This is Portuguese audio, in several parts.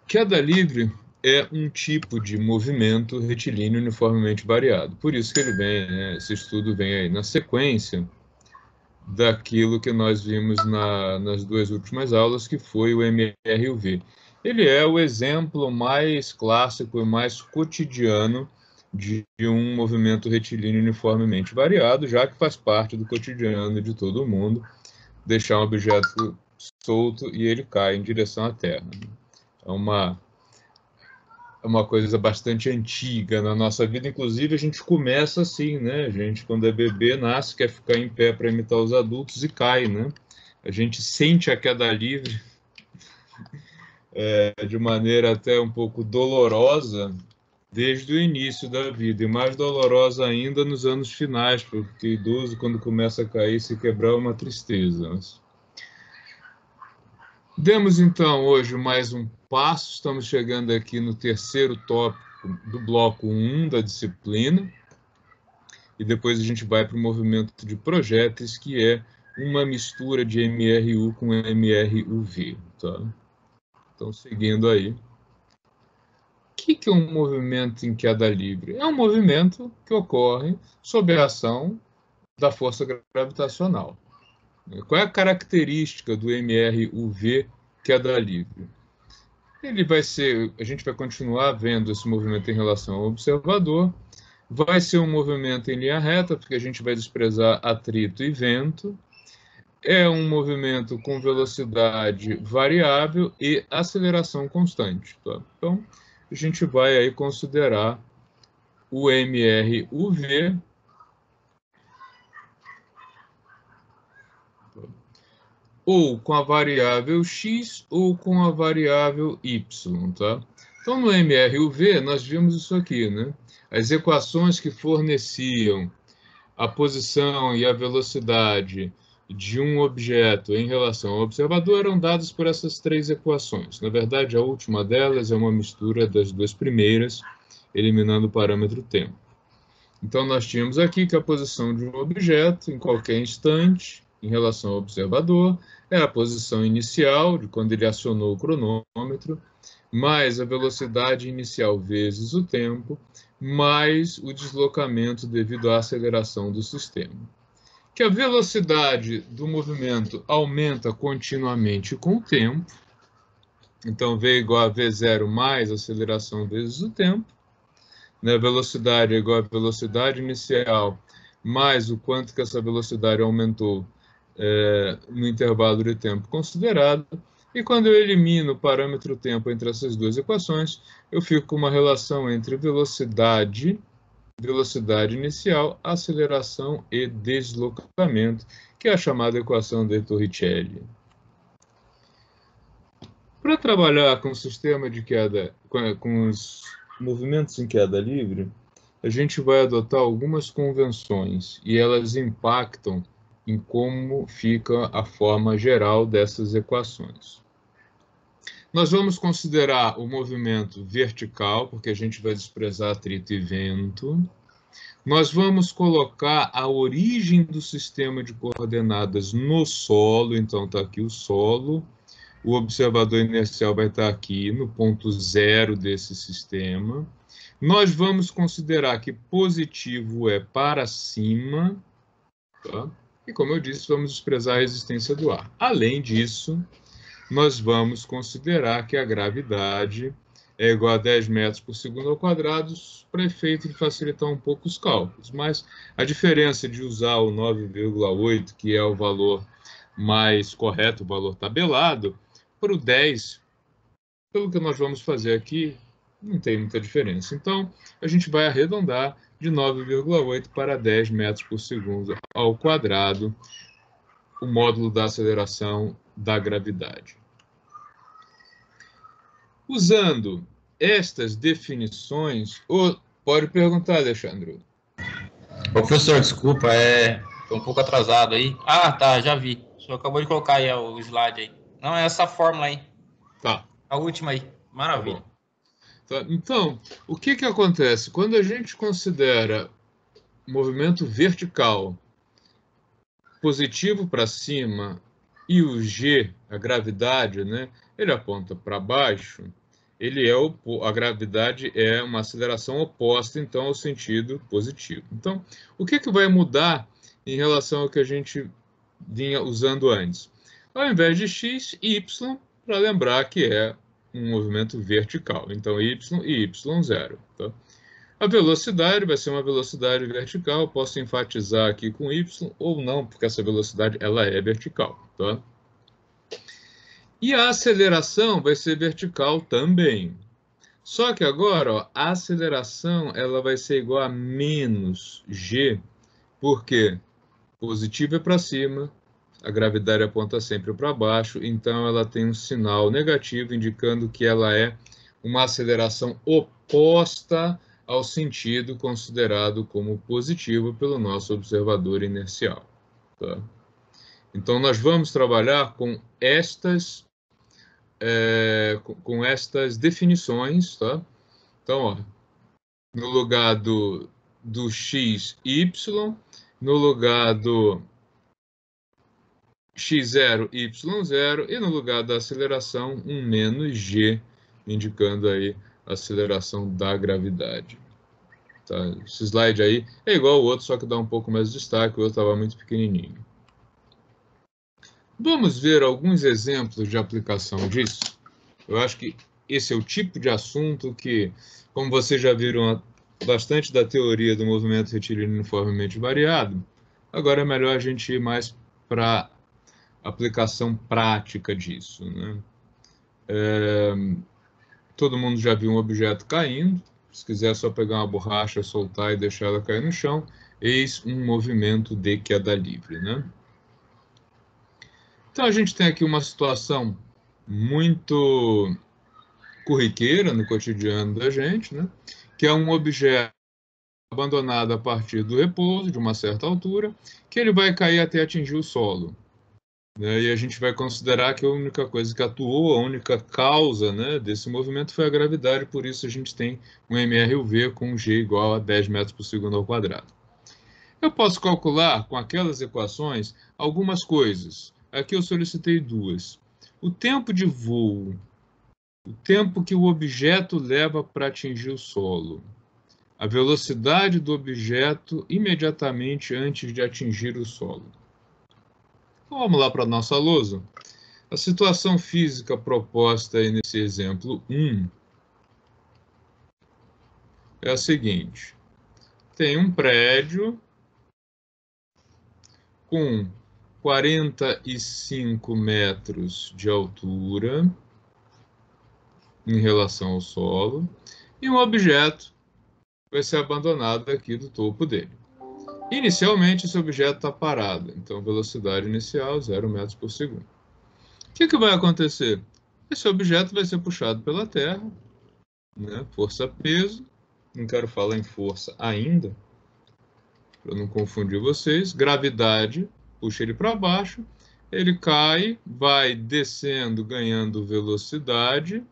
Queda livre é um tipo de movimento retilíneo uniformemente variado. Por isso que ele vem, né, esse estudo vem aí na sequência daquilo que nós vimos nas duas últimas aulas, que foi o MRUV. Ele é o exemplo mais clássico e mais cotidiano de um movimento retilíneo uniformemente variado, já que faz parte do cotidiano de todo mundo, deixar um objeto solto e ele cai em direção à Terra. É uma coisa bastante antiga na nossa vida, inclusive a gente começa assim, né? A gente, quando é bebê, nasce, quer ficar em pé para imitar os adultos e cai, né? A gente sente a queda livre de maneira até um pouco dolorosa desde o início da vida, e mais dolorosa ainda nos anos finais, porque o idoso, quando começa a cair, se quebrar, é uma tristeza. Demos então hoje mais um passo, estamos chegando aqui no terceiro tópico do bloco 1 da disciplina, e depois a gente vai para o movimento de projéteis, que é uma mistura de MRU com MRUV. Tá? Então, seguindo aí. O que é um movimento em queda livre? É um movimento que ocorre sob a ação da força gravitacional. Qual é a característica do MRUV queda livre? Ele vai ser, a gente vai continuar vendo esse movimento em relação ao observador, vai ser um movimento em linha reta, porque a gente vai desprezar atrito e vento, é um movimento com velocidade variável e aceleração constante. Tá? Então, a gente vai aí considerar o MRUV ou com a variável x ou com a variável y, tá? Então, no MRUV, nós vimos isso aqui, né? As equações que forneciam a posição e a velocidade de um objeto em relação ao observador eram dadas por essas três equações. Na verdade, a última delas é uma mistura das duas primeiras, eliminando o parâmetro tempo. Então, nós tínhamos aqui que a posição de um objeto em qualquer instante em relação ao observador é a posição inicial, de quando ele acionou o cronômetro, mais a velocidade inicial vezes o tempo, mais o deslocamento devido à aceleração do sistema. Que a velocidade do movimento aumenta continuamente com o tempo, então V igual a V0 mais aceleração vezes o tempo, né? Velocidade é igual a velocidade inicial mais o quanto que essa velocidade aumentou no intervalo de tempo considerado, e quando eu elimino o parâmetro tempo entre essas duas equações, eu fico com uma relação entre velocidade inicial, aceleração e deslocamento, que é a chamada equação de Torricelli. Para trabalhar com o sistema de queda, com os movimentos em queda livre, a gente vai adotar algumas convenções e elas impactam em como fica a forma geral dessas equações. Nós vamos considerar o movimento vertical, porque a gente vai desprezar atrito e vento. Nós vamos colocar a origem do sistema de coordenadas no solo, então está aqui o solo. O observador inercial vai estar aqui no ponto zero desse sistema. Nós vamos considerar que positivo é para cima, tá? E como eu disse, vamos desprezar a resistência do ar. Além disso, nós vamos considerar que a gravidade é igual a 10 metros por segundo ao quadrado, para efeito de facilitar um pouco os cálculos. Mas a diferença de usar o 9,8, que é o valor mais correto, o valor tabelado, para o 10, pelo que nós vamos fazer aqui, não tem muita diferença. Então, a gente vai arredondar de 9,8 para 10 metros por segundo ao quadrado, o módulo da aceleração da gravidade. Usando estas definições, pode perguntar, Alexandre. Professor, desculpa, tô um pouco atrasado aí. Ah, tá, já vi. O senhor acabou de colocar aí o slide aí. Não, é essa fórmula aí. Tá. A última aí. Maravilha. Tá, então, o que acontece? Quando a gente considera movimento vertical positivo para cima e o G, a gravidade, né, ele aponta para baixo, a gravidade é uma aceleração oposta, então, ao sentido positivo. Então, o que vai mudar em relação ao que a gente vinha usando antes? Ao invés de x, y, para lembrar que é um movimento vertical. Então, y e y0. Tá? A velocidade vai ser uma velocidade vertical. Posso enfatizar aqui com y ou não, porque essa velocidade ela é vertical. Tá? E a aceleração vai ser vertical também. Só que agora, ó, a aceleração ela vai ser igual a menos g, porque positivo é para cima, a gravidade aponta sempre para baixo, então ela tem um sinal negativo indicando que ela é uma aceleração oposta ao sentido considerado como positivo pelo nosso observador inercial. Tá? Então, nós vamos trabalhar com estas definições, tá? Então, ó, no lugar do x, y, no lugar do x0, y0, e no lugar da aceleração, um menos g, indicando aí a aceleração da gravidade. Tá? Esse slide aí é igual ao outro, só que dá um pouco mais de destaque, o outro estava muito pequenininho. Vamos ver alguns exemplos de aplicação disso? Eu acho que esse é o tipo de assunto que, como vocês já viram bastante da teoria do movimento retilíneo uniformemente variado, agora é melhor a gente ir mais para a aplicação prática disso. Né? Todo mundo já viu um objeto caindo. Se quiser só pegar uma borracha, soltar e deixar ela cair no chão, eis um movimento de queda livre. Né? Então, a gente tem aqui uma situação muito corriqueira no cotidiano da gente, né? Que é um objeto abandonado a partir do repouso, de uma certa altura, que ele vai cair até atingir o solo. Né? E a gente vai considerar que a única coisa que atuou, a única causa, né, desse movimento foi a gravidade, por isso a gente tem um MRUV com G igual a 10 metros por segundo ao quadrado. Eu posso calcular com aquelas equações algumas coisas. Aqui eu solicitei duas. O tempo de voo, o tempo que o objeto leva para atingir o solo, a velocidade do objeto imediatamente antes de atingir o solo. Então, vamos lá para a nossa lousa. A situação física proposta aí nesse exemplo 1 é a seguinte. Tem um prédio com 45 metros de altura em relação ao solo e um objeto vai ser abandonado aqui do topo dele. Inicialmente, esse objeto está parado, então velocidade inicial 0 metros por segundo. O que vai acontecer? Esse objeto vai ser puxado pela Terra, né? Força-peso, não quero falar em força ainda, para não confundir vocês, gravidade, puxa ele para baixo, ele cai, vai descendo, ganhando velocidade,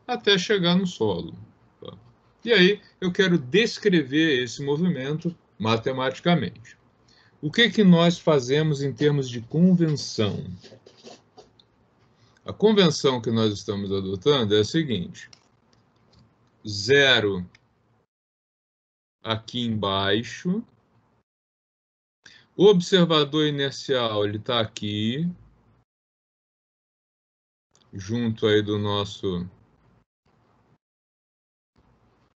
até chegar no solo. Tá? E aí, eu quero descrever esse movimento matematicamente. O que nós fazemos em termos de convenção? A convenção que nós estamos adotando é a seguinte. 0 aqui embaixo. O observador inercial ele está aqui, junto aí do nosso,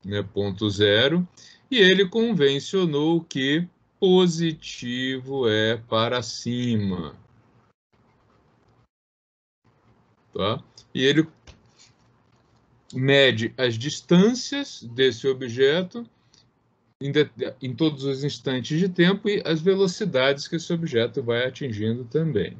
né, ponto 0. E ele convencionou que positivo é para cima. Tá? E ele mede as distâncias desse objeto em todos os instantes de tempo e as velocidades que esse objeto vai atingindo também.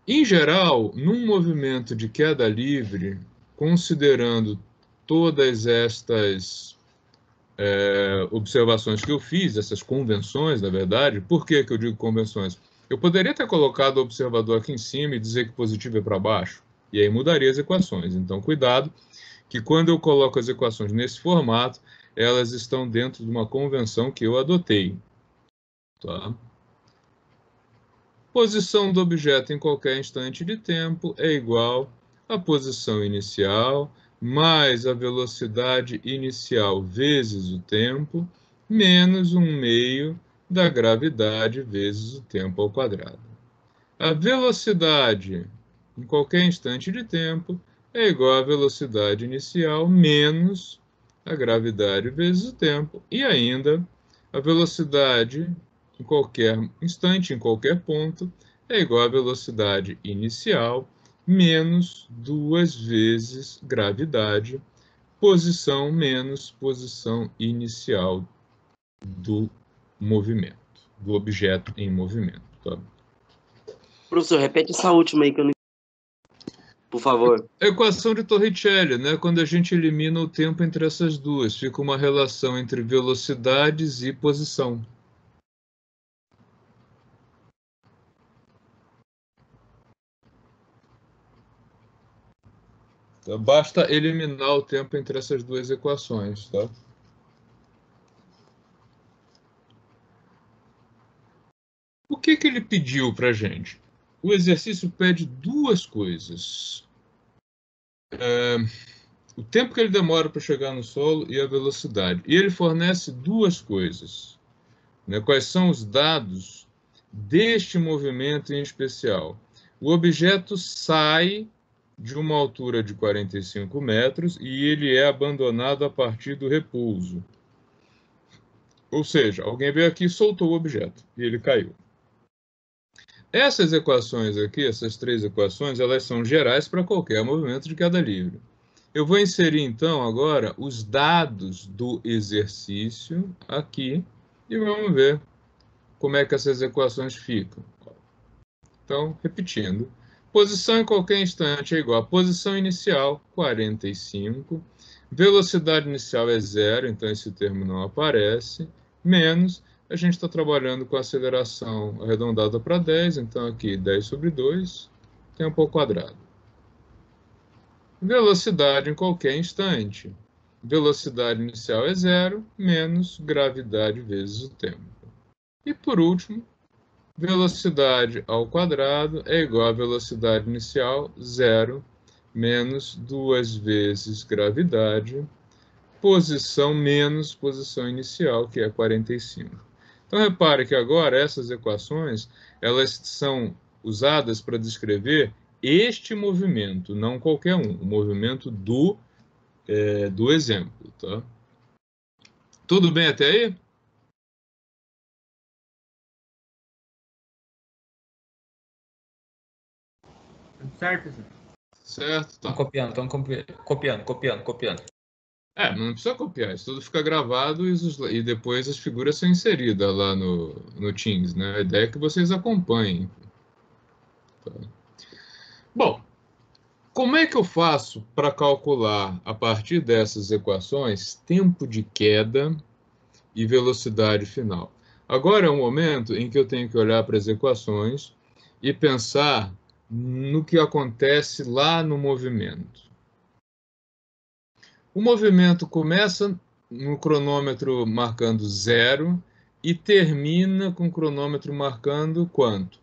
Em geral, num movimento de queda livre, considerando todas estas observações que eu fiz, essas convenções, na verdade, por que eu digo convenções? Eu poderia ter colocado o observador aqui em cima e dizer que positivo é para baixo, e aí mudaria as equações. Então, cuidado, que quando eu coloco as equações nesse formato, elas estão dentro de uma convenção que eu adotei. Tá? Posição do objeto em qualquer instante de tempo é igual à posição inicial mais a velocidade inicial vezes o tempo, menos 1/2 da gravidade vezes o tempo ao quadrado. A velocidade em qualquer instante de tempo é igual à velocidade inicial menos a gravidade vezes o tempo, e ainda a velocidade em qualquer instante, em qualquer ponto, é igual à velocidade inicial menos 2 vezes gravidade, posição menos posição inicial do movimento, do objeto em movimento. Tá? Professor, repete essa última aí que eu não... Por favor. Equação de Torricelli, né? Quando a gente elimina o tempo entre essas duas, fica uma relação entre velocidades e posição. Então, basta eliminar o tempo entre essas duas equações, tá? O que ele pediu para a gente? O exercício pede duas coisas. O tempo que ele demora para chegar no solo e a velocidade. E ele fornece duas coisas. Né? Quais são os dados deste movimento em especial? O objeto sai de uma altura de 45 metros e ele é abandonado a partir do repouso. Ou seja, alguém veio aqui e soltou o objeto e ele caiu. Essas equações aqui, essas três equações, elas são gerais para qualquer movimento de queda livre. Eu vou inserir, então, agora os dados do exercício aqui e vamos ver como é que essas equações ficam. Então, repetindo, posição em qualquer instante é igual a posição inicial, 45, velocidade inicial é 0, então esse termo não aparece, menos, a gente está trabalhando com aceleração arredondada para 10, então aqui 10 sobre 2, tempo ao quadrado. Velocidade em qualquer instante. Velocidade inicial é 0, menos gravidade vezes o tempo. E por último, velocidade ao quadrado é igual a velocidade inicial, 0, menos 2 vezes gravidade, posição menos posição inicial, que é 45. Então, repare que agora essas equações, elas são usadas para descrever este movimento, não qualquer um, o movimento do exemplo. Tá? Tudo bem até aí? Certo, senhor. Certo, tá. Estão copiando. Mas não precisa copiar, isso tudo fica gravado e depois as figuras são inseridas lá no Teams, né? A ideia é que vocês acompanhem. Tá. Bom, como é que eu faço para calcular, a partir dessas equações, tempo de queda e velocidade final? Agora é o momento em que eu tenho que olhar para as equações e pensar no que acontece lá no movimento. O movimento começa no cronômetro marcando 0 e termina com o cronômetro marcando quanto?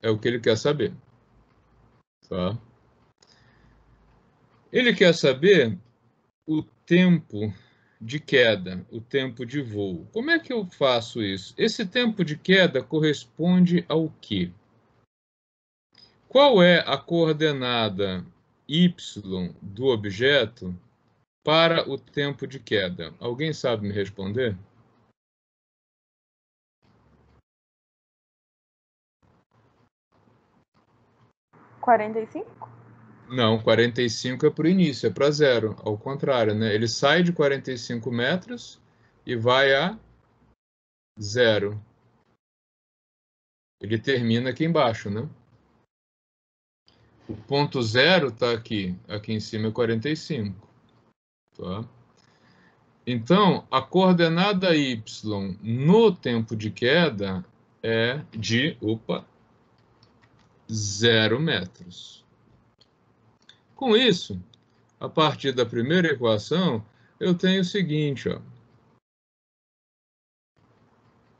É o que ele quer saber. Tá? Ele quer saber o tempo de queda, o tempo de voo. Como é que eu faço isso? Esse tempo de queda corresponde ao quê? Qual é a coordenada y do objeto para o tempo de queda? Alguém sabe me responder? Não, 45 é para o início, é para 0. Ao contrário, né? Ele sai de 45 metros e vai a 0. Ele termina aqui embaixo, né? O ponto 0 está aqui. Aqui em cima é 45. Tá? Então, a coordenada y no tempo de queda é de 0 metros. Com isso, a partir da primeira equação, eu tenho o seguinte, ó.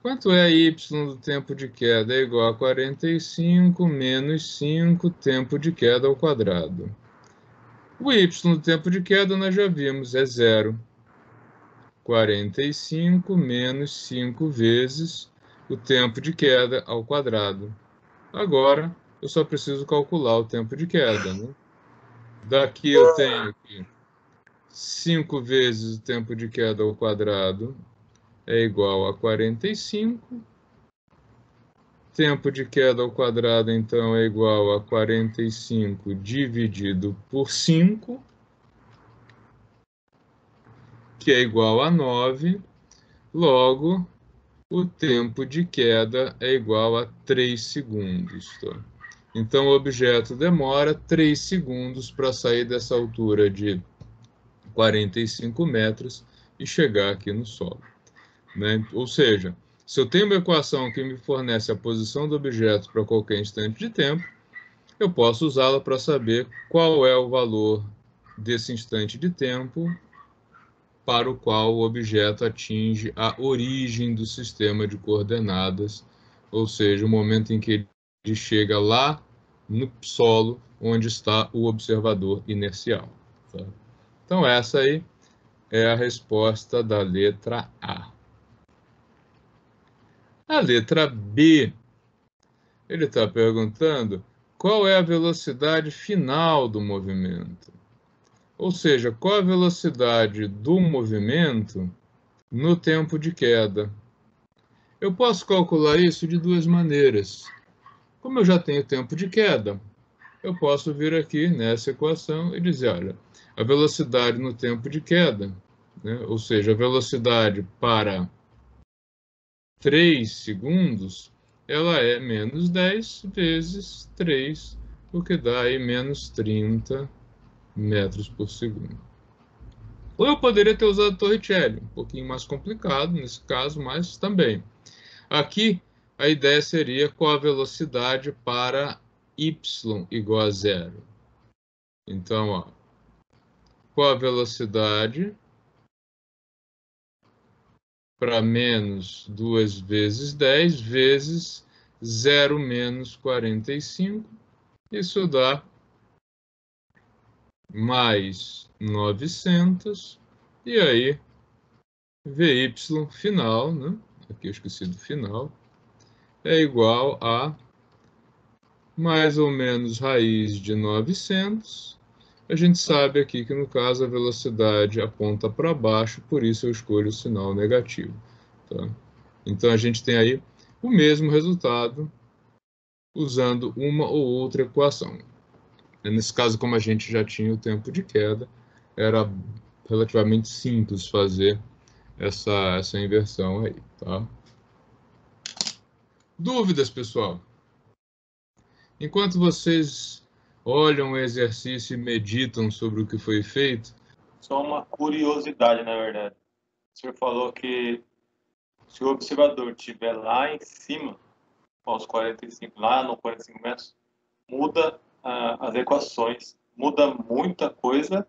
Quanto é y do tempo de queda? É igual a 45 menos 5 tempo de queda ao quadrado. O y do tempo de queda nós já vimos, é 0,45 menos 5 vezes o tempo de queda ao quadrado. Agora, eu só preciso calcular o tempo de queda, né? Daqui eu tenho que 5 vezes o tempo de queda ao quadrado é igual a 45. Tempo de queda ao quadrado, então, é igual a 45 dividido por 5, que é igual a 9. Logo, o tempo de queda é igual a 3 segundos. Tá? Então, o objeto demora 3 segundos para sair dessa altura de 45 metros e chegar aqui no solo. Né? Ou seja, se eu tenho uma equação que me fornece a posição do objeto para qualquer instante de tempo, eu posso usá-la para saber qual é o valor desse instante de tempo para o qual o objeto atinge a origem do sistema de coordenadas, ou seja, o momento em que ele chega lá no solo onde está o observador inercial. Tá? Então, essa aí é a resposta da letra A. A letra B, ele está perguntando qual é a velocidade final do movimento. Ou seja, qual a velocidade do movimento no tempo de queda. Eu posso calcular isso de duas maneiras. Como eu já tenho tempo de queda, eu posso vir aqui nessa equação e dizer, olha, a velocidade no tempo de queda, né, ou seja, a velocidade para 3 segundos, ela é menos 10 vezes 3, o que dá aí menos 30 metros por segundo. Ou eu poderia ter usado Torricelli, um pouquinho mais complicado nesse caso, mas também. Aqui, a ideia seria qual a velocidade para y igual a zero. Então, ó, qual a velocidade para menos 2 vezes 10 vezes 0 menos 45. Isso dá mais 900. E aí, Vy final, né? Aqui eu esqueci do final, é igual a mais ou menos raiz de 900. A gente sabe aqui que, no caso, a velocidade aponta para baixo, por isso eu escolho o sinal negativo. Tá? Então, a gente tem aí o mesmo resultado usando uma ou outra equação. Nesse caso, como a gente já tinha o tempo de queda, era relativamente simples fazer essa inversão aí. Tá? Dúvidas, pessoal? Enquanto vocês olham o exercício e meditam sobre o que foi feito. Só uma curiosidade, na verdade. O senhor falou que se o observador estiver lá em cima, aos 45, lá no 45 metros, muda as equações. Muda muita coisa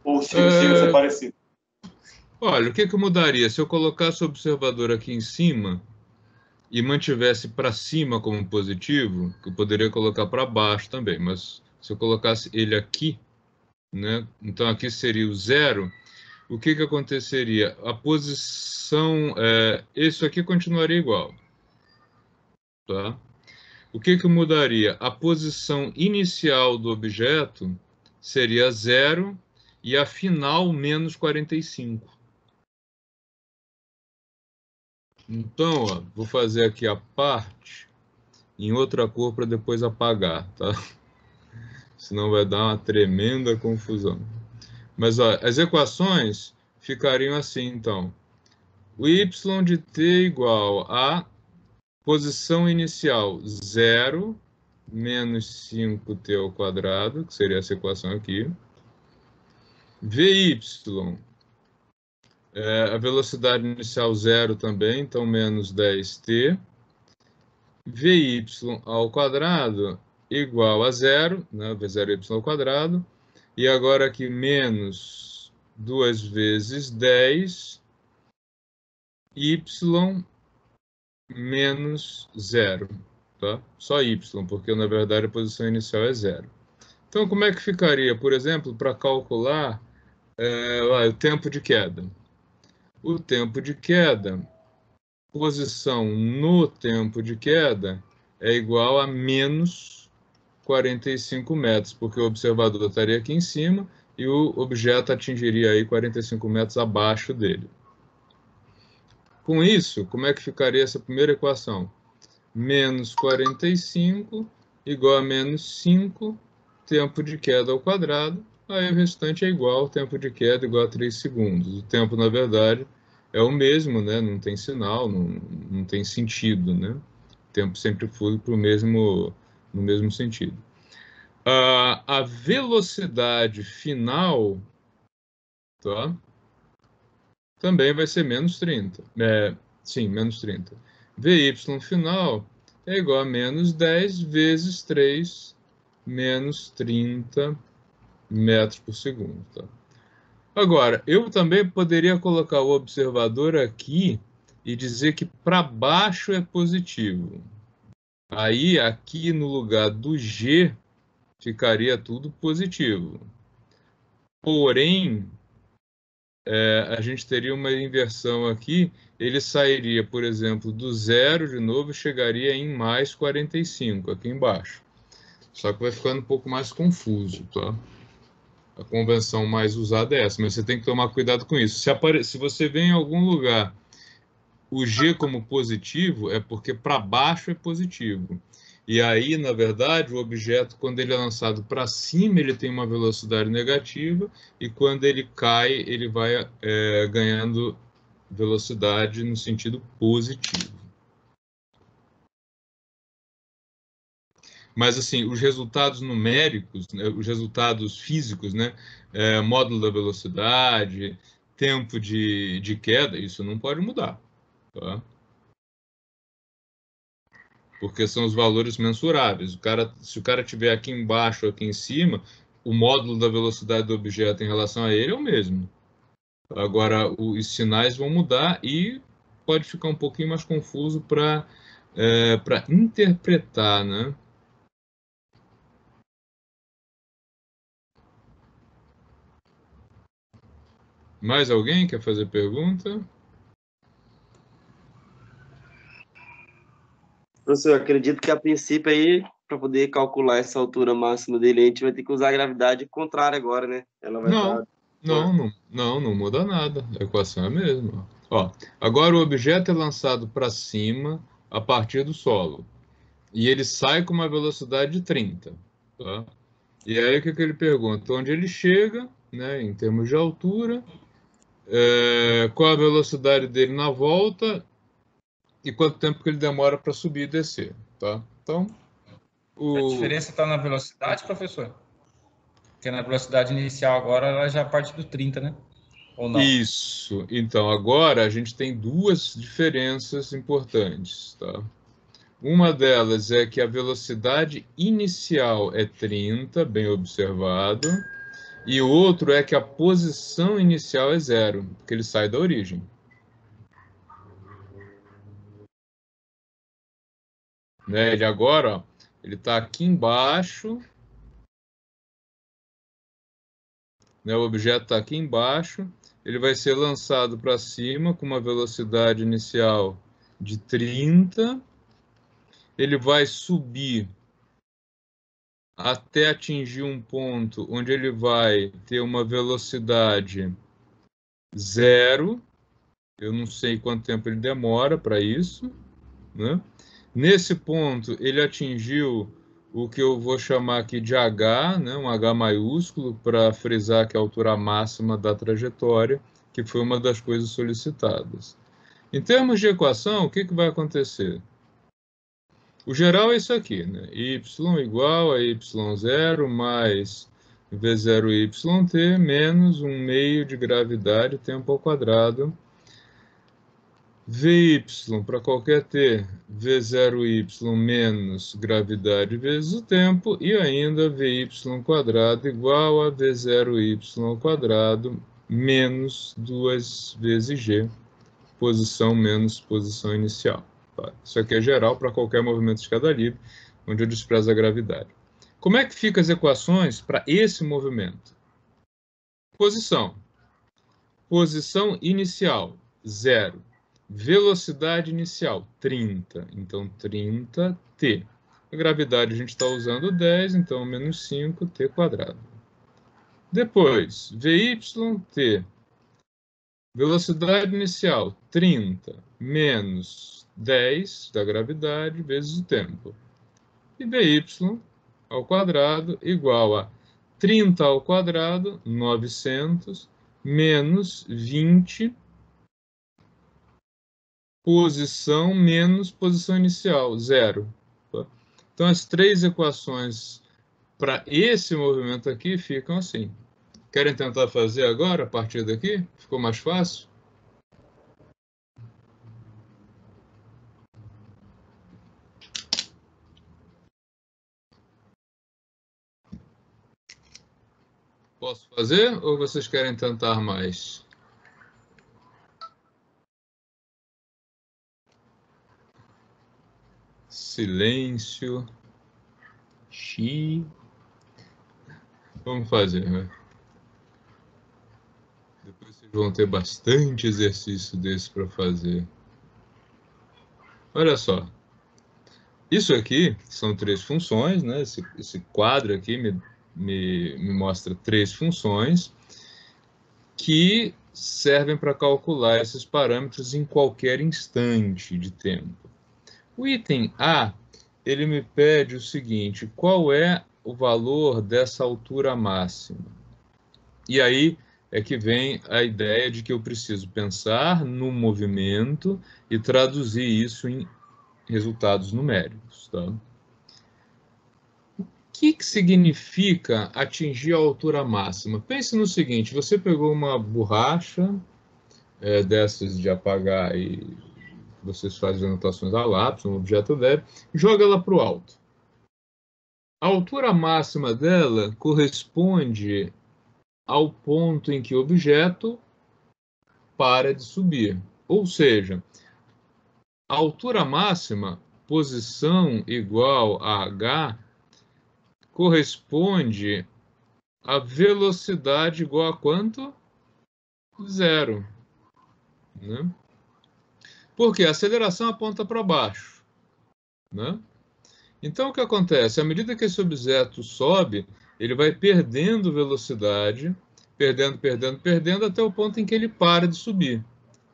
ou chega a ser parecido? Olha, o que mudaria? Se eu colocasse o observador aqui em cima e mantivesse para cima como positivo, que eu poderia colocar para baixo também, mas se eu colocasse ele aqui, né, então aqui seria o zero, o que aconteceria? A posição, isso aqui continuaria igual. Tá? O que mudaria? A posição inicial do objeto seria zero e a final menos 45. Então, ó, vou fazer aqui a parte em outra cor para depois apagar, tá? Senão vai dar uma tremenda confusão. Mas ó, as equações ficariam assim, então. O y de t igual a posição inicial 0 menos 5t ao quadrado, que seria essa equação aqui. Vy, a velocidade inicial 0 também, então menos 10t. Vy ao quadrado igual a 0, né, V0y ao quadrado. E agora aqui menos 2 vezes 10, y menos 0. Tá? Só y, porque na verdade a posição inicial é 0. Então, como é que ficaria, por exemplo, para calcular o tempo de queda? O tempo de queda, posição no tempo de queda, é igual a menos 45 metros, porque o observador estaria aqui em cima e o objeto atingiria aí 45 metros abaixo dele. Com isso, como é que ficaria essa primeira equação? Menos 45 igual a menos 5, tempo de queda ao quadrado, aí o restante é igual ao tempo de queda igual a 3 segundos. O tempo, na verdade, é o mesmo, né? Não tem sinal, não tem sentido, né? O tempo sempre flui no mesmo sentido. A velocidade final, tá? Também vai ser menos 30. Sim, menos 30. Vy final é igual a menos 10 vezes 3 menos 30 metros por segundo. Tá? Agora, eu também poderia colocar o observador aqui e dizer que para baixo é positivo. Aí, aqui no lugar do G, ficaria tudo positivo. Porém, a gente teria uma inversão aqui, ele sairia, por exemplo, do zero de novo e chegaria em mais 45 aqui embaixo. Só que vai ficando um pouco mais confuso, tá? A convenção mais usada é essa, mas você tem que tomar cuidado com isso. Se você vê em algum lugar o G como positivo, é porque para baixo é positivo. E aí, na verdade, o objeto, quando ele é lançado para cima, ele tem uma velocidade negativa, e quando ele cai, ele vai ganhando velocidade no sentido positivo. Mas, assim, os resultados numéricos, né, os resultados físicos, né, módulo da velocidade, tempo de queda, isso não pode mudar, tá? Porque são os valores mensuráveis. Se o cara estiver aqui embaixo ou aqui em cima, o módulo da velocidade do objeto em relação a ele é o mesmo. Agora, os sinais vão mudar e pode ficar um pouquinho mais confuso para interpretar, né? Mais alguém quer fazer pergunta? Professor, eu acredito que a princípio aí, para poder calcular essa altura máxima dele, a gente vai ter que usar a gravidade contrária agora, né? Ela vai estar... Não muda nada. A equação é a mesma. Ó, agora o objeto é lançado para cima a partir do solo. E ele sai com uma velocidade de 30. Tá? E aí o que ele pergunta? Onde ele chega, né, em termos de altura, qual a velocidade dele na volta e quanto tempo que ele demora para subir e descer. Tá? Então, A diferença está na velocidade, professor? Porque na velocidade inicial agora ela já parte do 30, né? Ou não? Isso. Então, agora a gente tem duas diferenças importantes. Tá? Uma delas é que a velocidade inicial é 30, bem observado, e o outro é que a posição inicial é 0, porque ele sai da origem. Né? Ele agora, ó, ele está aqui embaixo, né? O objeto está aqui embaixo, ele vai ser lançado para cima com uma velocidade inicial de 30, ele vai subir até atingir um ponto onde ele vai ter uma velocidade 0. Eu não sei quanto tempo ele demora para isso, né? Nesse ponto, ele atingiu o que eu vou chamar aqui de H, né? Um H maiúsculo, para frisar que é a altura máxima da trajetória, que foi uma das coisas solicitadas. Em termos de equação, o que vai acontecer? O geral é isso aqui, né? Y igual a Y0 mais V0YT menos 1 meio de gravidade tempo ao quadrado. Vy para qualquer t, V0y menos gravidade vezes o tempo, e ainda Vy quadrado igual a V0y ao quadrado menos 2 vezes g, posição menos posição inicial. Tá? Isso aqui é geral para qualquer movimento de escada livre, onde eu desprezo a gravidade. Como é que ficam as equações para esse movimento? Posição. Posição inicial, 0. Velocidade inicial, 30. Então, 30t. A gravidade a gente está usando 10, então menos 5t². Depois, VYT. Velocidade inicial, 30, menos 10 da gravidade vezes o tempo. E VY ao quadrado igual a 30 ao quadrado, 900, menos 20, posição menos posição inicial, 0. Então, as três equações para esse movimento aqui ficam assim. Querem tentar fazer agora, a partir daqui? Ficou mais fácil? Posso fazer ou vocês querem tentar mais? Silêncio. Vamos fazer, né? Depois vocês vão ter bastante exercício desse para fazer. Olha só. Isso aqui são três funções, né? Esse quadro aqui me mostra três funções que servem para calcular esses parâmetros em qualquer instante de tempo. O item A, ele me pede o seguinte: qual é o valor dessa altura máxima? E aí é que vem a ideia de que eu preciso pensar no movimento e traduzir isso em resultados numéricos. Tá? O que significa atingir a altura máxima? Pense no seguinte: você pegou uma borracha dessas de apagar e vocês fazem anotações a lápis, um objeto leve, joga ela para o alto. A altura máxima dela corresponde ao ponto em que o objeto para de subir. Ou seja, a altura máxima, posição igual a h, corresponde à velocidade igual a quanto? 0. Né? Porque a aceleração aponta para baixo. Né? Então, o que acontece? À medida que esse objeto sobe, ele vai perdendo velocidade, perdendo, até o ponto em que ele para de subir.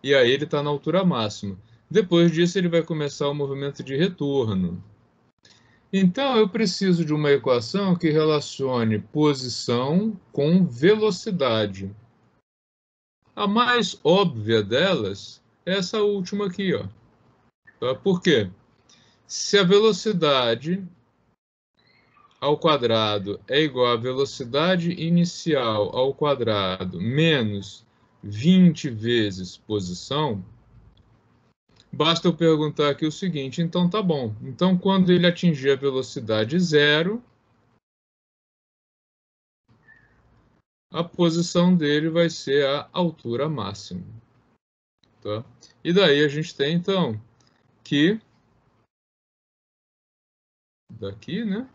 E aí ele está na altura máxima. Depois disso, ele vai começar o movimento de retorno. Então, eu preciso de uma equação que relacione posição com velocidade. A mais óbvia delas é essa última aqui, ó. Tá? Por quê? Se a velocidade ao quadrado é igual à velocidade inicial ao quadrado menos 20 vezes posição, basta eu perguntar aqui o seguinte: então tá bom. Então, quando ele atingir a velocidade 0, a posição dele vai ser a altura máxima. Tá? E daí a gente tem, então, que daqui, né?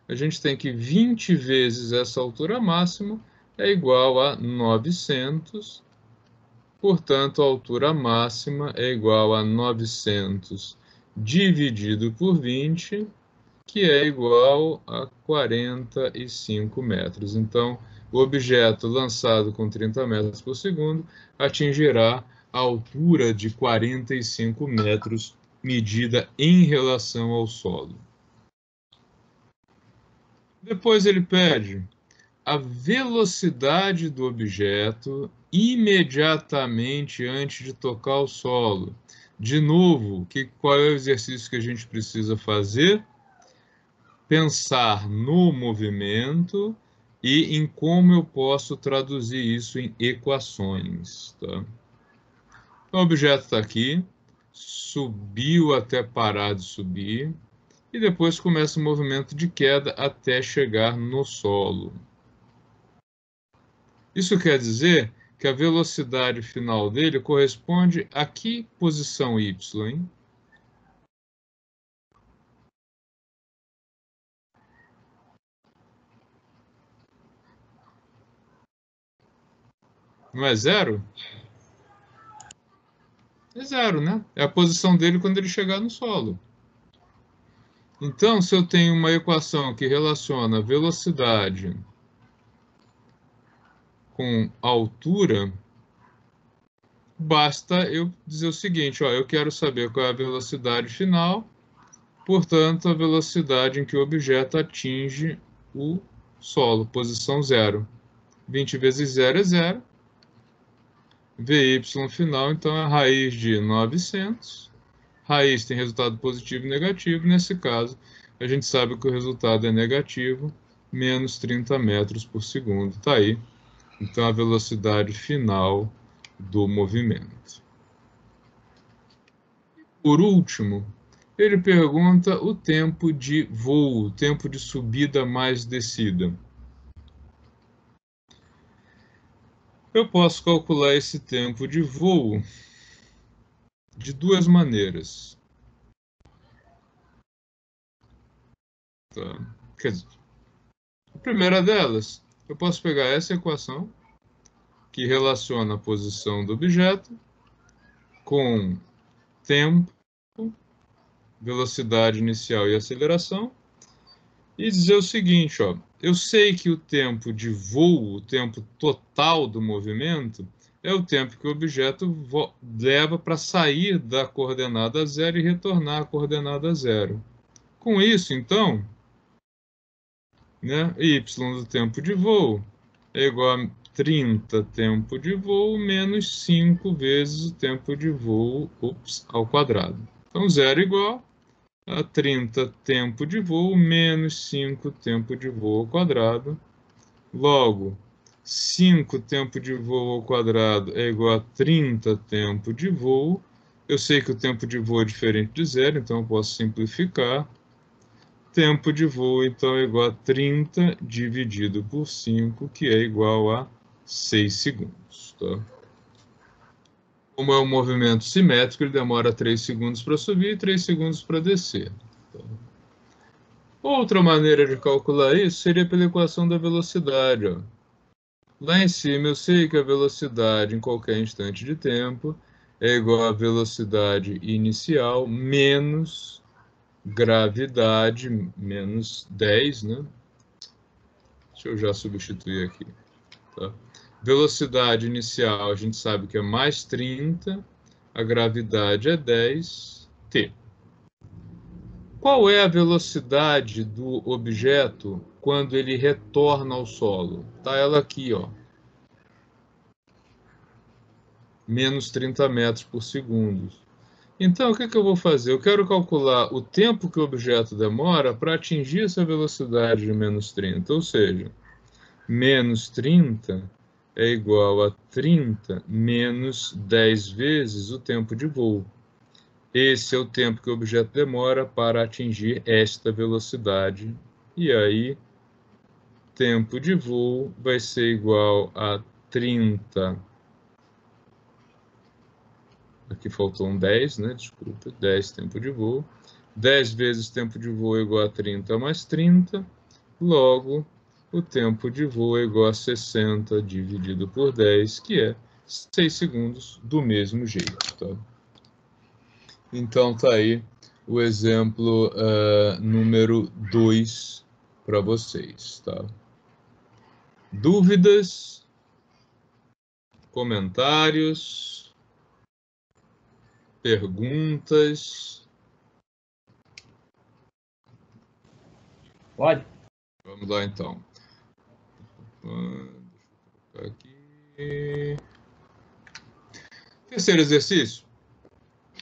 A gente tem que 20 vezes essa altura máxima é igual a 900. Portanto, a altura máxima é igual a 900 dividido por 20, que é igual a 45 metros. Então, o objeto lançado com 30 metros por segundo atingirá a altura de 45 metros, medida em relação ao solo. Depois ele pede a velocidade do objeto imediatamente antes de tocar o solo. De novo, qual é o exercício que a gente precisa fazer? Pensar no movimento e em como eu posso traduzir isso em equações. Tá? O objeto está aqui, subiu até parar de subir, e depois começa o movimento de queda até chegar no solo. Isso quer dizer que a velocidade final dele corresponde a que posição y, hein? Não é 0? É 0, né? É a posição dele quando ele chegar no solo. Então, se eu tenho uma equação que relaciona velocidade com altura, basta eu dizer o seguinte, ó, eu quero saber qual é a velocidade final, portanto, a velocidade em que o objeto atinge o solo, posição 0. 20 vezes 0 é 0. Vy final, então, é a raiz de 900. Raiz tem resultado positivo e negativo. Nesse caso, a gente sabe que o resultado é negativo, menos 30 metros por segundo. Está aí, então, a velocidade final do movimento. Por último, ele pergunta o tempo de voo, o tempo de subida mais descida. Eu posso calcular esse tempo de voo de duas maneiras. Tá? Quer dizer, a primeira delas, eu posso pegar essa equação, que relaciona a posição do objeto com tempo, velocidade inicial e aceleração, e dizer o seguinte, ó, eu sei que o tempo de voo, o tempo total do movimento, é o tempo que o objeto leva para sair da coordenada 0 e retornar à coordenada 0. Com isso, então, né, y do tempo de voo é igual a 30 tempo de voo menos 5 vezes o tempo de voo ao quadrado. Então, 0 igual a 30 tempo de voo menos 5 tempo de voo ao quadrado. Logo, 5 tempo de voo ao quadrado é igual a 30 tempo de voo. Eu sei que o tempo de voo é diferente de 0, então eu posso simplificar. Tempo de voo, então, é igual a 30 dividido por 5, que é igual a 6 segundos. Tá? Como é um movimento simétrico, ele demora 3 segundos para subir e 3 segundos para descer. Tá? Outra maneira de calcular isso seria pela equação da velocidade. Ó. Lá em cima, eu sei que a velocidade em qualquer instante de tempo é igual à velocidade inicial menos gravidade, menos 10, né? Deixa eu já substituir aqui. Tá? Velocidade inicial, a gente sabe que é mais 30, a gravidade é 10t. Qual é a velocidade do objeto quando ele retorna ao solo? Tá ela aqui, ó. Menos 30 metros por segundo. Então, o que eu vou fazer? Eu quero calcular o tempo que o objeto demora para atingir essa velocidade de menos 30. Ou seja, menos 30 é igual a 30 menos 10 vezes o tempo de voo. Esse é o tempo que o objeto demora para atingir esta velocidade. E aí, tempo de voo vai ser igual a 30. Aqui faltou um 10, né? Desculpa, 10 tempo de voo. 10 vezes tempo de voo é igual a 30 mais 30. Logo, o tempo de voo é igual a 60 dividido por 10, que é 6 segundos do mesmo jeito. Tá? Então, tá aí o exemplo número 2 para vocês. Tá? Dúvidas? Comentários? Perguntas? Pode. Vamos lá, então. Deixa eu colocar aqui. Terceiro exercício.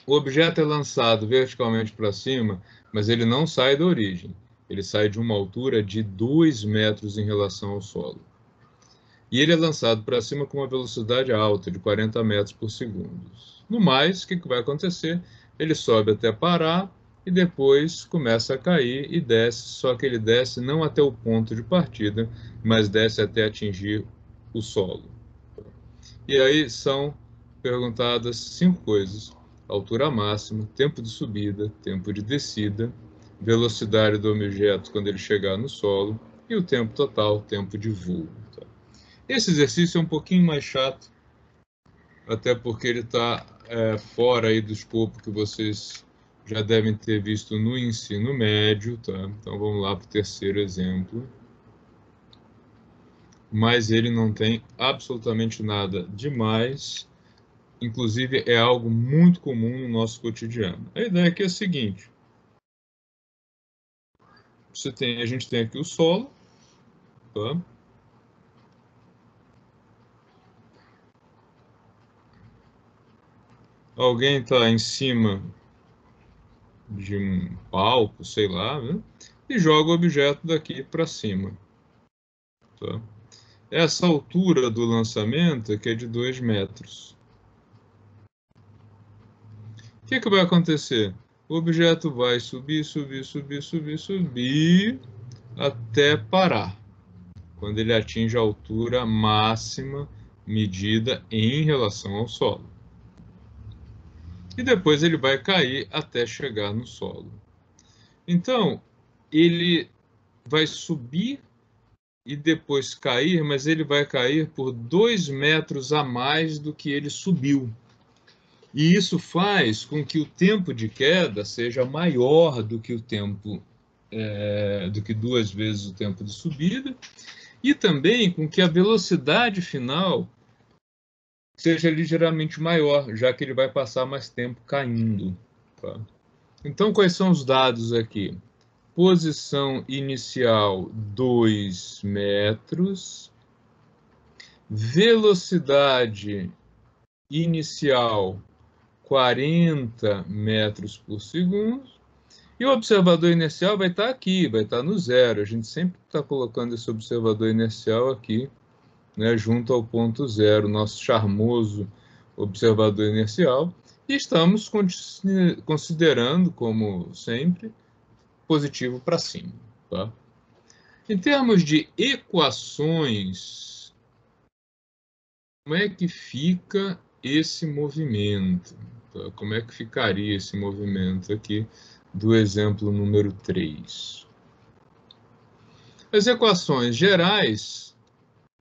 O objeto é lançado verticalmente para cima, mas ele não sai da origem. Ele sai de uma altura de 2 metros em relação ao solo. E ele é lançado para cima com uma velocidade alta, de 40 metros por segundo. No mais, o que vai acontecer? Ele sobe até parar e depois começa a cair e desce, só que ele desce não até o ponto de partida, mas desce até atingir o solo. E aí são perguntadas 5 coisas: altura máxima, tempo de subida, tempo de descida, velocidade do objeto quando ele chegar no solo e o tempo total, tempo de voo. Esse exercício é um pouquinho mais chato até porque ele está fora aí do escopo que vocês já devem ter visto no ensino médio, tá? Então vamos lá para o terceiro exemplo. Mas ele não tem absolutamente nada demais, inclusive é algo muito comum no nosso cotidiano. A ideia aqui é a seguinte: a gente tem aqui o solo, tá? Alguém está em cima de um palco, sei lá, né? E joga o objeto daqui para cima, tá? Essa altura do lançamento aqui é de 2 metros. O que vai acontecer? O objeto vai subir, subir, subir, subir, subir, até parar, quando ele atinge a altura máxima medida em relação ao solo. E depois ele vai cair até chegar no solo. Então, ele vai subir e depois cair, mas ele vai cair por 2 metros a mais do que ele subiu. E isso faz com que o tempo de queda seja maior do que o tempo, do que 2 vezes o tempo de subida, e também com que a velocidade final seja ligeiramente maior, já que ele vai passar mais tempo caindo. Tá? Então, quais são os dados aqui? Posição inicial, 2 metros. Velocidade inicial, 40 metros por segundo. E o observador inercial vai estar aqui, vai estar no zero. A gente sempre está colocando esse observador inercial aqui, né, junto ao ponto zero, nosso charmoso observador inercial. E estamos considerando, como sempre, positivo para cima. Tá? Em termos de equações, como é que fica esse movimento? Tá? Como é que ficaria esse movimento aqui do exemplo número 3? As equações gerais,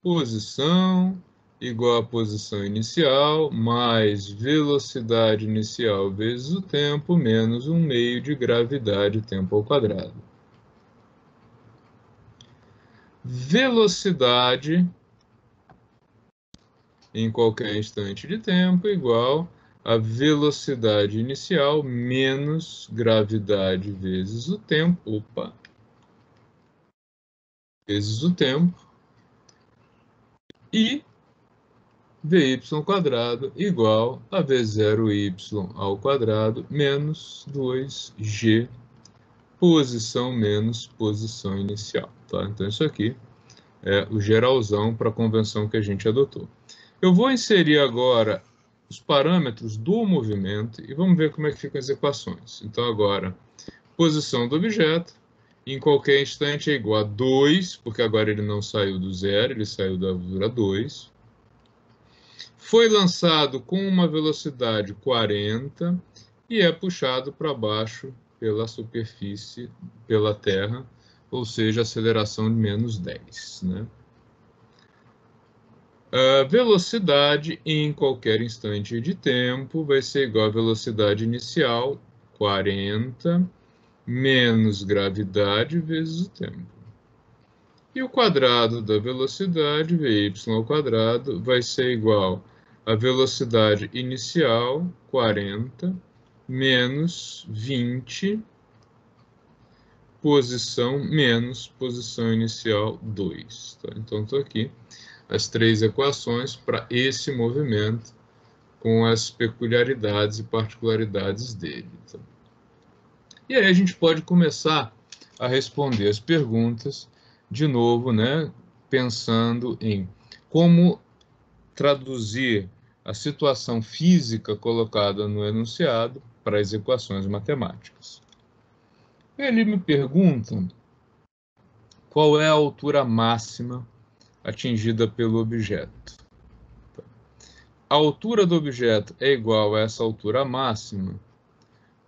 posição igual a posição inicial, mais velocidade inicial vezes o tempo, menos 1 meio de gravidade, tempo ao quadrado. Velocidade em qualquer instante de tempo igual a velocidade inicial menos gravidade vezes o tempo, vezes o tempo, e vy² igual a v0y ao quadrado menos 2g, posição menos posição inicial. Tá? Então, isso aqui é o geralzão para a convenção que a gente adotou. Eu vou inserir agora os parâmetros do movimento e vamos ver como é que ficam as equações. Então, agora, posição do objeto em qualquer instante é igual a 2, porque agora ele não saiu do zero, ele saiu da altura 2. Foi lançado com uma velocidade 40 e é puxado para baixo pela superfície, pela Terra, ou seja, aceleração de menos 10, né? A velocidade em qualquer instante de tempo vai ser igual à velocidade inicial, 40, menos gravidade vezes o tempo. E o quadrado da velocidade, vy², vai ser igual à velocidade inicial, 40, menos 20, posição menos posição inicial, 2. Tá? Então, estou aqui as 3 equações para esse movimento com as peculiaridades e particularidades dele. Tá? E aí a gente pode começar a responder as perguntas de novo, né, pensando em como traduzir a situação física colocada no enunciado para as equações matemáticas. Ele me pergunta qual é a altura máxima atingida pelo objeto. A altura do objeto é igual a essa altura máxima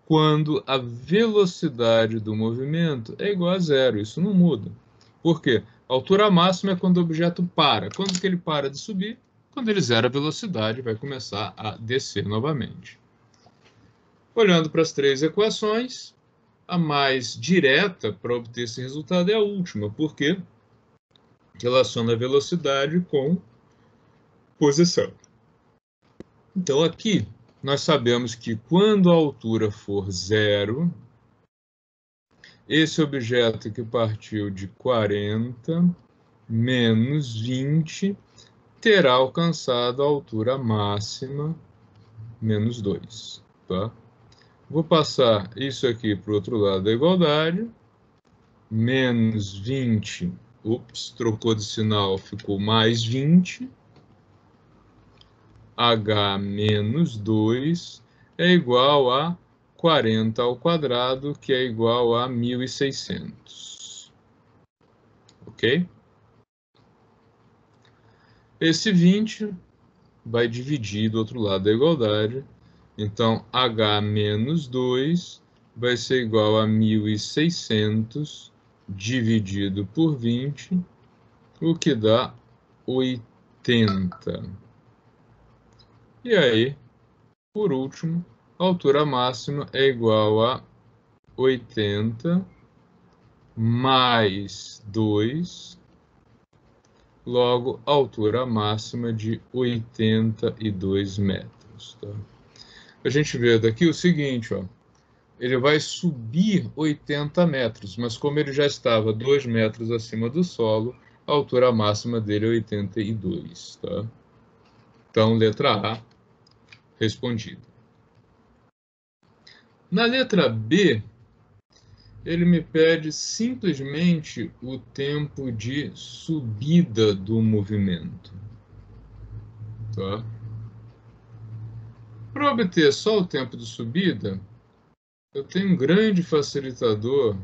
quando a velocidade do movimento é igual a zero. Isso não muda. Por quê? A altura máxima é quando o objeto para. Quando que ele para de subir? Quando ele zera a velocidade, vai começar a descer novamente. Olhando para as três equações, a mais direta para obter esse resultado é a última, porque relaciona a velocidade com posição. Então, aqui, nós sabemos que quando a altura for zero, esse objeto que partiu de 40 menos 20 terá alcançado a altura máxima, menos 2. Tá? Vou passar isso aqui para o outro lado da igualdade. Menos 20, ups, trocou de sinal, ficou mais 20. H menos 2 é igual a 40 ao quadrado, que é igual a 1.600. Ok? Esse 20 vai dividir do outro lado da igualdade. Então, H menos 2 vai ser igual a 1.600 dividido por 20, o que dá 80. E aí, por último, a altura máxima é igual a 80 mais 2, logo, a altura máxima de 82 metros. Tá? A gente vê daqui o seguinte, ó, ele vai subir 80 metros, mas como ele já estava 2 metros acima do solo, a altura máxima dele é 82. Tá? Então, letra A, respondida. Na letra B, ele me pede simplesmente o tempo de subida do movimento. Tá? Para obter só o tempo de subida, eu tenho um grande facilitador,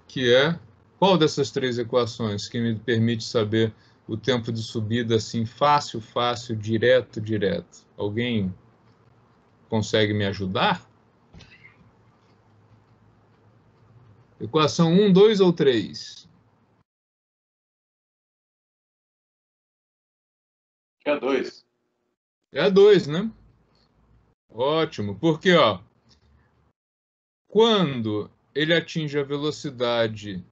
que é qual dessas três equações que me permite saber o tempo de subida assim fácil, fácil, direto, direto. Alguém consegue me ajudar? Equação 1, 2 ou 3? Que é 2. É a 2, né? Ótimo, porque ó, quando ele atinge a velocidade,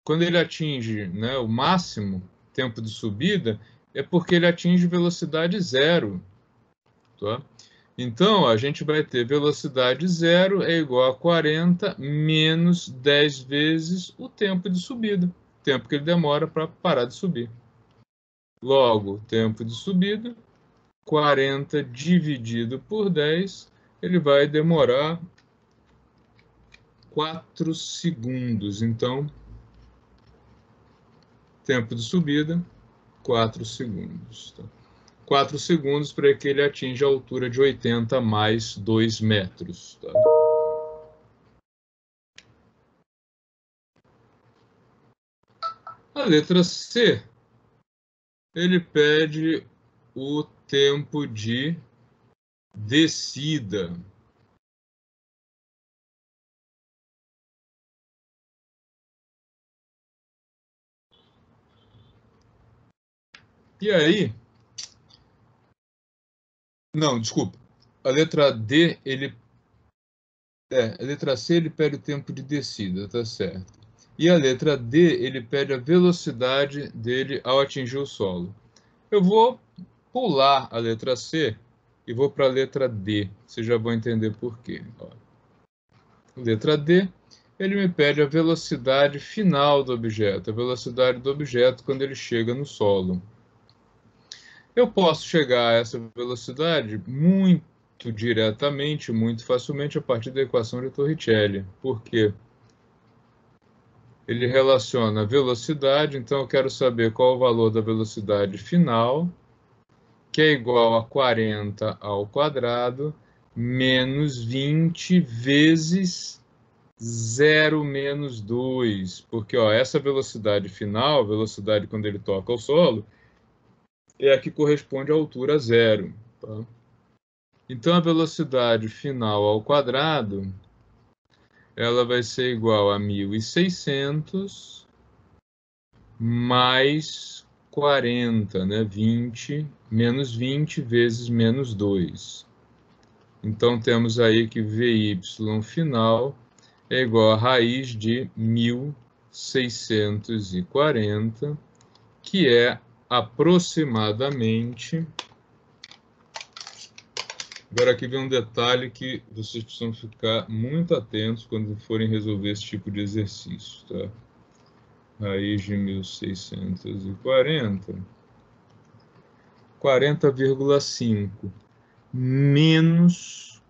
quando ele atinge, né, o máximo tempo de subida, é porque ele atinge velocidade zero. Tá? Então, a gente vai ter velocidade zero é igual a 40 menos 10 vezes o tempo de subida, o tempo que ele demora para parar de subir. Logo, tempo de subida, 40 dividido por 10, ele vai demorar 4 segundos. Então, tempo de subida, 4 segundos. Tá? 4 segundos para que ele atinja a altura de 80 mais 2 metros. Tá? A letra C, ele pede o tempo de descida. E aí... Não, desculpa. A letra D, a letra C, ele pede o tempo de descida, tá certo. E a letra D, ele pede a velocidade dele ao atingir o solo. Eu vou pular a letra C e vou para a letra D. Vocês já vão entender por quê. Ó. Letra D, ele me pede a velocidade final do objeto, a velocidade do objeto quando ele chega no solo. Eu posso chegar a essa velocidade muito diretamente, muito facilmente, a partir da equação de Torricelli. Por quê? Ele relaciona a velocidade, então eu quero saber qual o valor da velocidade final, que é igual a 40 ao quadrado, menos 20 vezes 0 menos 2. Porque ó, essa velocidade final, velocidade quando ele toca ao solo, é a que corresponde à altura zero. Tá? Então, a velocidade final ao quadrado, ela vai ser igual a 1.600 mais 40, né? 20, menos 20 vezes menos 2. Então, temos aí que VY final é igual a raiz de 1.640, que é aproximadamente... Agora aqui vem um detalhe que vocês precisam ficar muito atentos quando forem resolver esse tipo de exercício, tá? Raiz de 1.640, 40,5 menos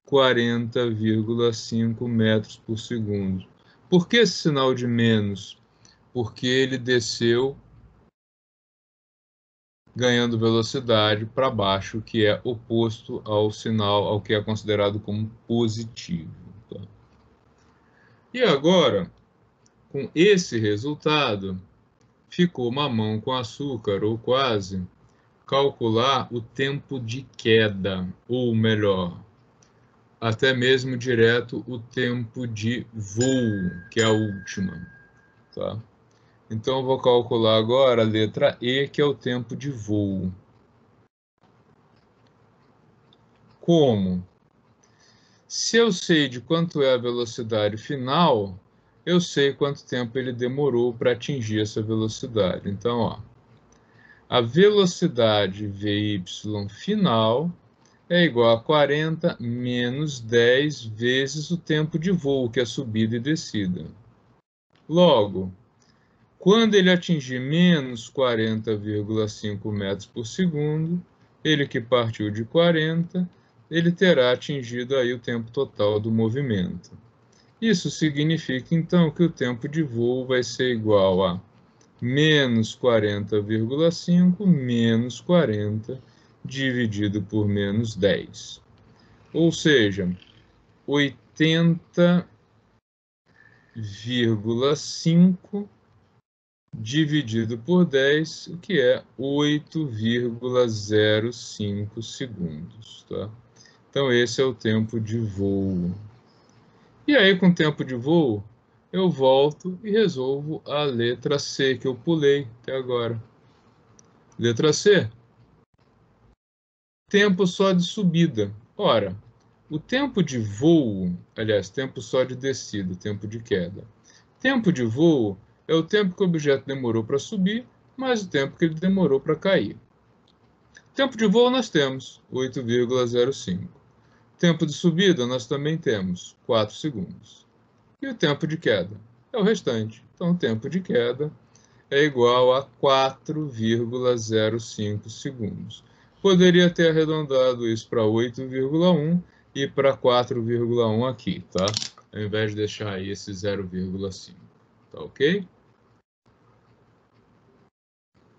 40,5 metros por segundo. Por que esse sinal de menos? Porque ele desceu ganhando velocidade para baixo, que é oposto ao sinal, ao que é considerado como positivo. Tá? E agora, com esse resultado, ficou mamão com açúcar, ou quase, calcular o tempo de queda, ou melhor, até mesmo direto o tempo de voo, que é a última. Tá? Então, eu vou calcular agora a letra E, que é o tempo de voo. Como? Se eu sei de quanto é a velocidade final, eu sei quanto tempo ele demorou para atingir essa velocidade. Então, ó, a velocidade VY final é igual a 40 menos 10 vezes o tempo de voo, que é subida e descida. Logo, quando ele atingir menos 40,5 metros por segundo, ele que partiu de 40, ele terá atingido aí o tempo total do movimento. Isso significa, então, que o tempo de voo vai ser igual a menos 40,5 menos 40 dividido por menos 10. Ou seja, 80,5 dividido por 10, o que é 8,05 segundos. Tá? Então, esse é o tempo de voo. E aí, com o tempo de voo, eu volto e resolvo a letra C, que eu pulei até agora. Letra C. Tempo só de subida. Ora, o tempo de voo, aliás, tempo só de descida, tempo de queda. Tempo de voo é o tempo que o objeto demorou para subir, mais o tempo que ele demorou para cair. Tempo de voo nós temos 8,05. Tempo de subida nós também temos 4 segundos. E o tempo de queda é o restante. Então, o tempo de queda é igual a 4,05 segundos. Poderia ter arredondado isso para 8,1 e para 4,1 aqui, tá? Ao invés de deixar aí esse 0,5. Tá ok?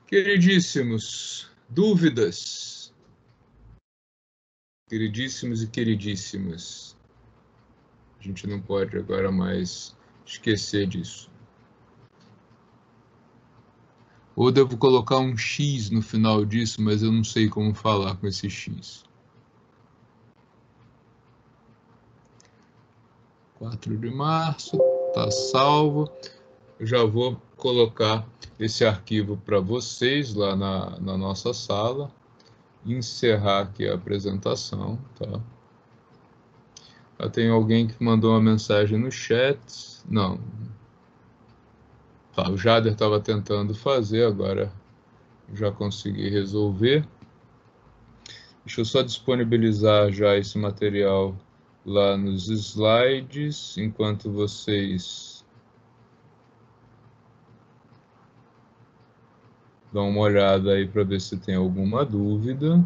Queridíssimos, dúvidas? Queridíssimos e queridíssimas. A gente não pode agora mais esquecer disso. Ou devo colocar um X no final disso, mas eu não sei como falar com esse X. 4 de março, tá salvo. Eu já vou colocar esse arquivo para vocês lá na nossa sala. Encerrar aqui a apresentação, tá? Já tem alguém que mandou uma mensagem no chat. Não. Tá, o Jader estava tentando fazer, agora já consegui resolver. Deixa eu só disponibilizar já esse material lá nos slides, enquanto vocês dão uma olhada aí para ver se tem alguma dúvida.